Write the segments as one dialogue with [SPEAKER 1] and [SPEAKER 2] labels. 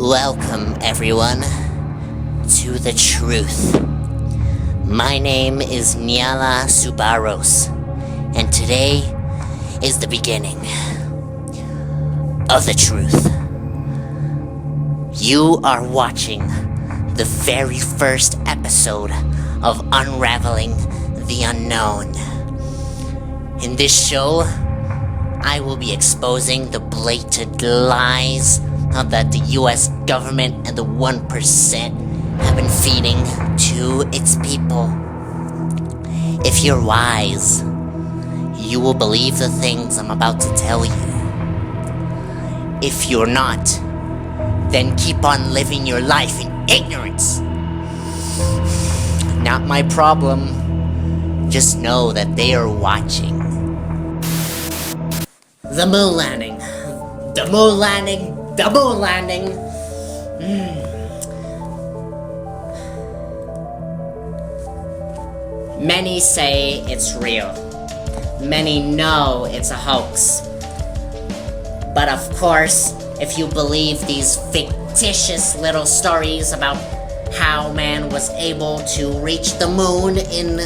[SPEAKER 1] Welcome, everyone, to the truth. My name is Nyala Subaros, and today is the beginning of the truth. You are watching the very first episode of Unraveling the Unknown. In this show, I will be exposing the blatant lies that the US government and the 1% have been feeding to its people. If you're wise, you will believe the things I'm about to tell you. If you're not, then keep on living your life in ignorance. Not my problem. Just know that they are watching. The moon landing. The moon landing. The moon landing. Many say it's real. Many know it's a hoax. But of course, if you believe these fictitious little stories about how man was able to reach the moon in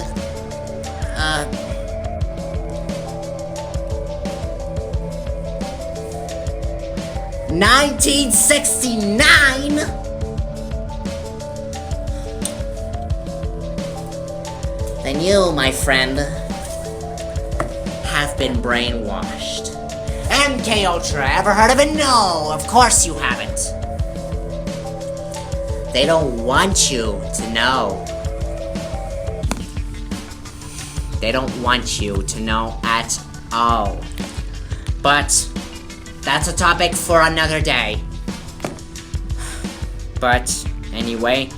[SPEAKER 1] 1969, then you, my friend, have been brainwashed. MK Ultra, ever heard of it? No, of course you haven't. They don't want you to know. They don't want you to know at all. But that's a topic for another day. But anyway,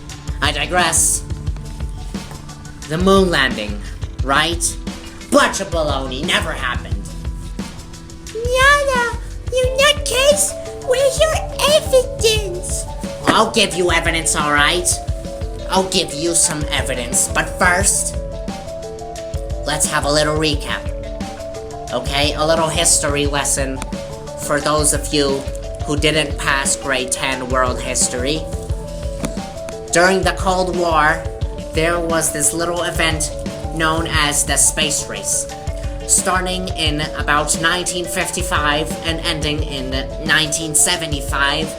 [SPEAKER 1] I digress. The moon landing, right? Bunch of baloney, never happened.
[SPEAKER 2] Nyala, you nutcase, where's your evidence?
[SPEAKER 1] I'll give you evidence, alright? I'll give you some evidence, but first, let's have a little recap. Okay, a little history lesson for those of you who didn't pass grade 10 world history. During the Cold War, there was this little event known as the space race. Starting in about 1955 and ending in 1975,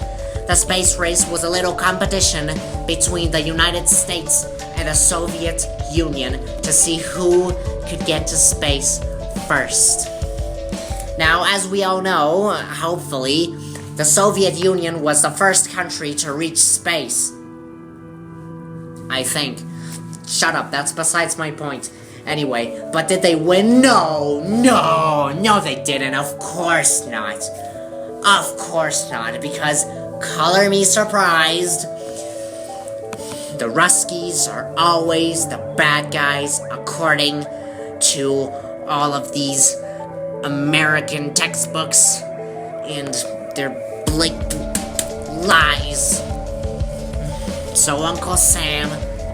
[SPEAKER 1] the space race was a little competition between the United States and the Soviet Union to see who could get to space first. Now, as we all know, hopefully, the Soviet Union was the first country to reach space. I think. Shut up, that's besides my point. Anyway, but did they win? No, they didn't. Of course not. Of course not, because, color me surprised, the Ruskies are always the bad guys according to all of these American textbooks and their blatant lies. So Uncle Sam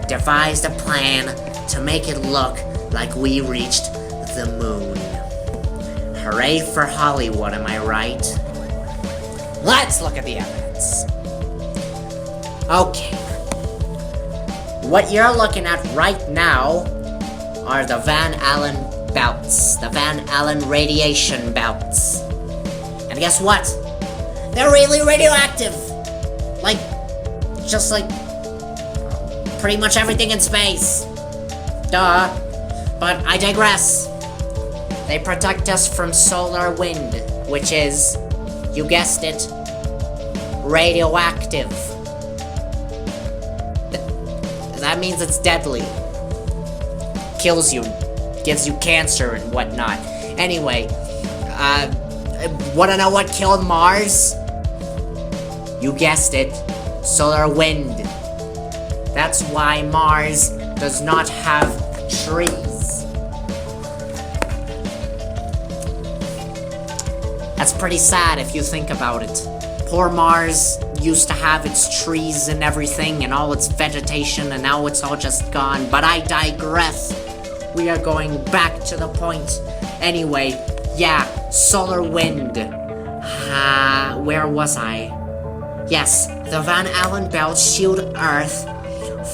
[SPEAKER 1] devised a plan to make it look like we reached the moon. Hooray for Hollywood, am I right? Let's look at the evidence. Okay. What you're looking at right now are the Van Allen belts, the Van Allen radiation belts. And guess what? They're really radioactive. Just like pretty much everything in space. Duh. But I digress. They protect us from solar wind, which is, you guessed it, radioactive. That means it's deadly. Kills you. Gives you cancer and whatnot. Anyway, wanna know what killed Mars? You guessed it, solar wind. That's why Mars does not have trees. That's pretty sad if you think about it. Poor Mars used to have its trees and everything and all its vegetation, and now it's all just gone. But I digress. We are going back to the point. Anyway, yeah, solar wind. Where was I? Yes, the Van Allen belts shield Earth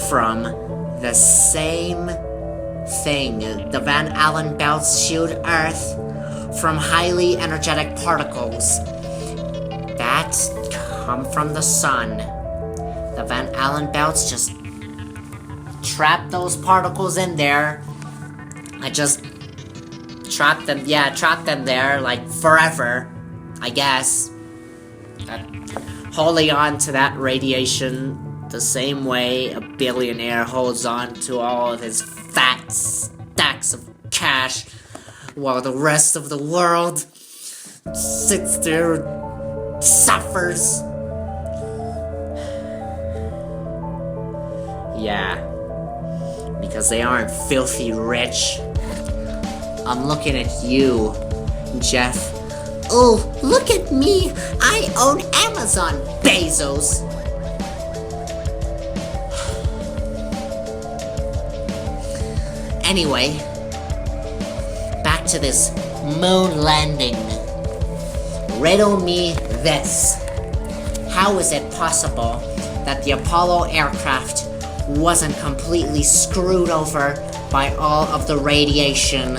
[SPEAKER 1] from the same thing. The Van Allen belts shield Earth from highly energetic particles that come from the sun. The Van Allen belts just trap those particles in there. I just trap them there, like, forever, I guess. Holding on to that radiation the same way a billionaire holds on to all of his fat stacks of cash, while the rest of the world sits there and suffers. Yeah, because they aren't filthy rich. I'm looking at you, Jeff.
[SPEAKER 2] Oh, look at me! I own Amazon,
[SPEAKER 1] Bezos. Anyway, back to this moon landing. Riddle me this. How is it possible that the Apollo aircraft wasn't completely screwed over by all of the radiation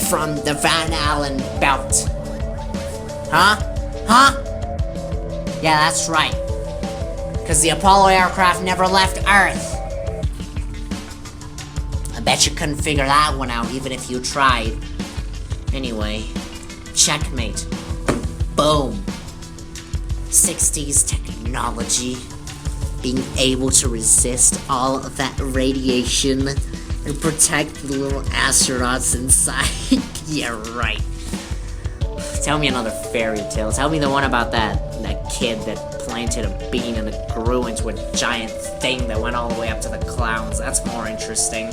[SPEAKER 1] from the Van Allen belt? Huh? Yeah, that's right. Because the Apollo aircraft never left Earth. I bet you couldn't figure that one out even if you tried. Anyway, checkmate. Boom. 60s technology. Being able to resist all of that radiation and protect the little astronauts inside. Yeah, right. Tell me another fairy tale. Tell me the one about that kid that planted a bean and it grew into a giant thing that went all the way up to the clouds. That's more interesting.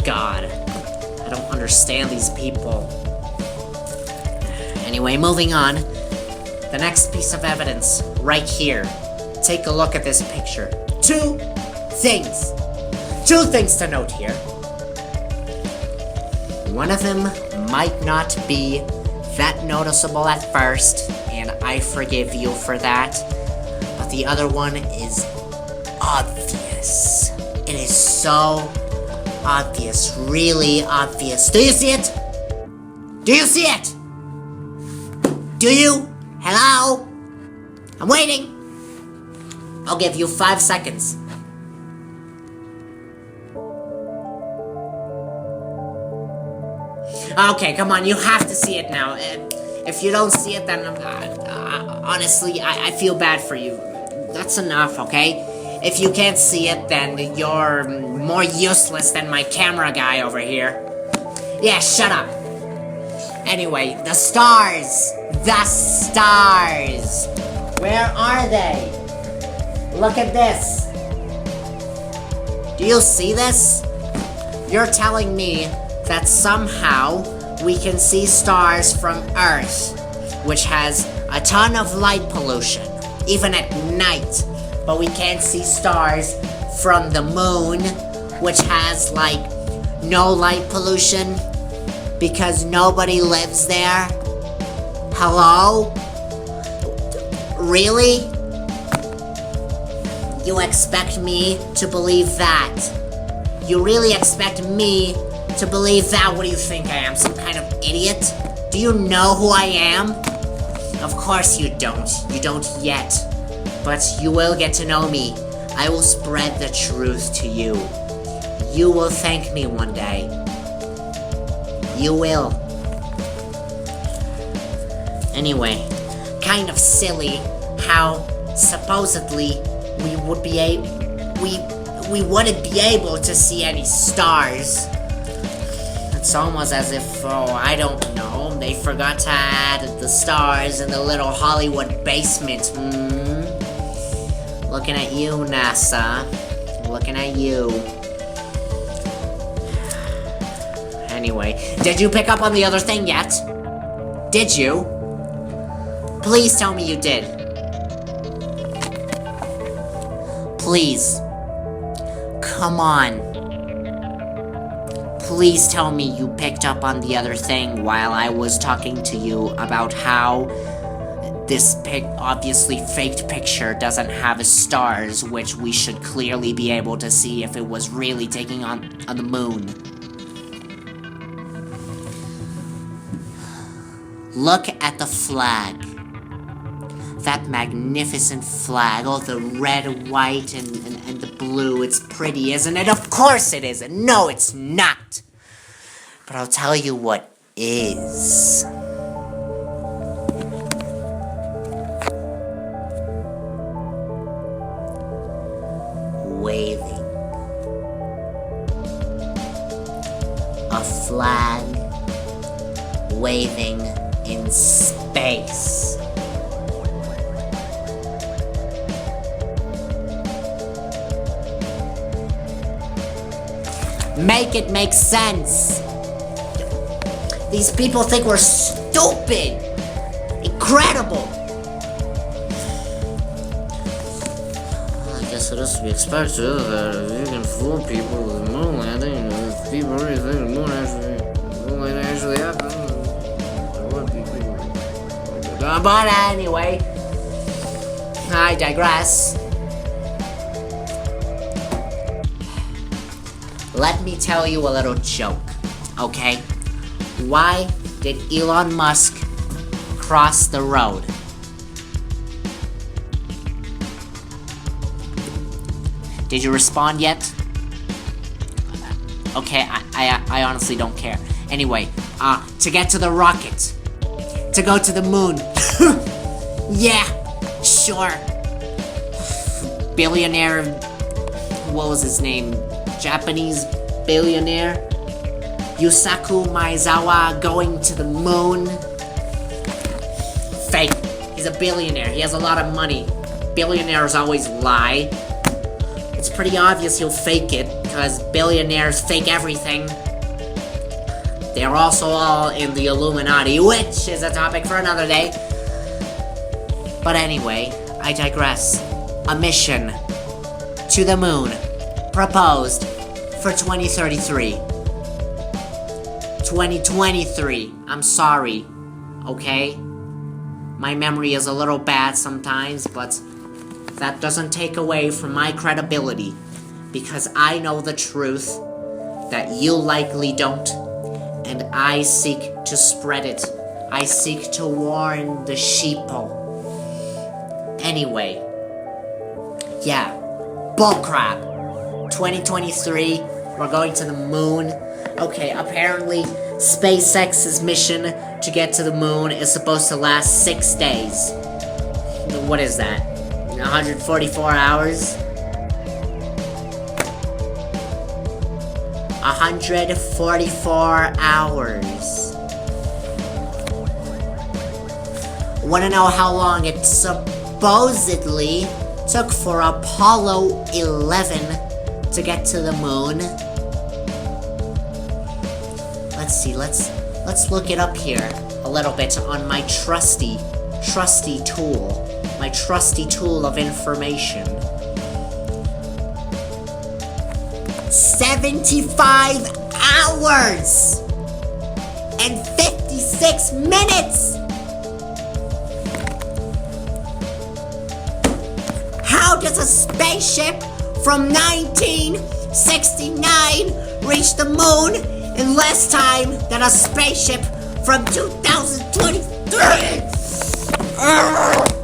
[SPEAKER 1] God, I don't understand these people. Anyway, moving on. The next piece of evidence, right here. Take a look at this picture. Two things to note here. One of them might not be that noticeable at first, and I forgive you for that. But the other one is obvious. It is so obvious, really obvious. Do you see it? Do you see it? Do you? Hello? I'm waiting. I'll give you 5 seconds. Okay, come on, you have to see it now. If you don't see it, then honestly, I feel bad for you. That's enough, okay? If you can't see it, then you're more useless than my camera guy over here. Yeah, shut up. Anyway, the stars. The stars. Where are they? Look at this. Do you see this? You're telling me that somehow we can see stars from Earth, which has a ton of light pollution, even at night, but we can't see stars from the moon, which has, like, no light pollution because nobody lives there? Hello? Really? You expect me to believe that? You really expect me to believe that? What do you think I am, some kind of idiot? Do you know who I am? Of course you don't. You don't yet. But you will get to know me. I will spread the truth to you. You will thank me one day. You will. Anyway, kind of silly how supposedly we wouldn't be able to see any stars. It's almost as if, I don't know, they forgot to add the stars in the little Hollywood basement. Looking at you, NASA. Looking at you. Anyway, did you pick up on the other thing yet? Did you? Please tell me you did. Please. Come on. Please tell me you picked up on the other thing while I was talking to you about how This obviously faked picture doesn't have stars, which we should clearly be able to see if it was really taking on the moon. Look at the flag. That magnificent flag, all the red, white, and the blue. It's pretty, isn't it? Of course it isn't. No, it's not. But I'll tell you what is. Waving. A flag waving in space. Make it make sense. These people think we're stupid. Incredible. I guess it is to be expected that if you can fool people with the moon landing, if people really think the moon actually happened, there would be people. But anyway, I digress. Let me tell you a little joke, okay? Why did Elon Musk cross the road? Did you respond yet? Okay, I honestly don't care. Anyway, to get to the rocket. To go to the moon. Yeah, sure. Billionaire, what was his name? Japanese billionaire Yusaku Maezawa going to the moon. Fake. He's a billionaire. He has a lot of money. Billionaires always lie. It's pretty obvious he'll fake it, because billionaires fake everything. They're also all in the Illuminati, which is a topic for another day. But anyway, I digress. A mission to the moon proposed for 2033. 2023. I'm sorry. Okay? My memory is a little bad sometimes, but that doesn't take away from my credibility, because I know the truth that you likely don't, and I seek to spread it. I seek to warn the sheeple. Anyway, yeah, bullcrap. 2023, we're going to the moon. Okay, apparently SpaceX's mission to get to the moon is supposed to last 6 days. What is that? 144 hours? 144 hours. Wanna know how long it supposedly took for Apollo 11 to get to the moon? Let's see, let's look it up here a little bit on my trusty tool. My trusty tool of information. 75 hours and 56 minutes! How does a spaceship from 1969 reach the moon in less time than a spaceship from 2023?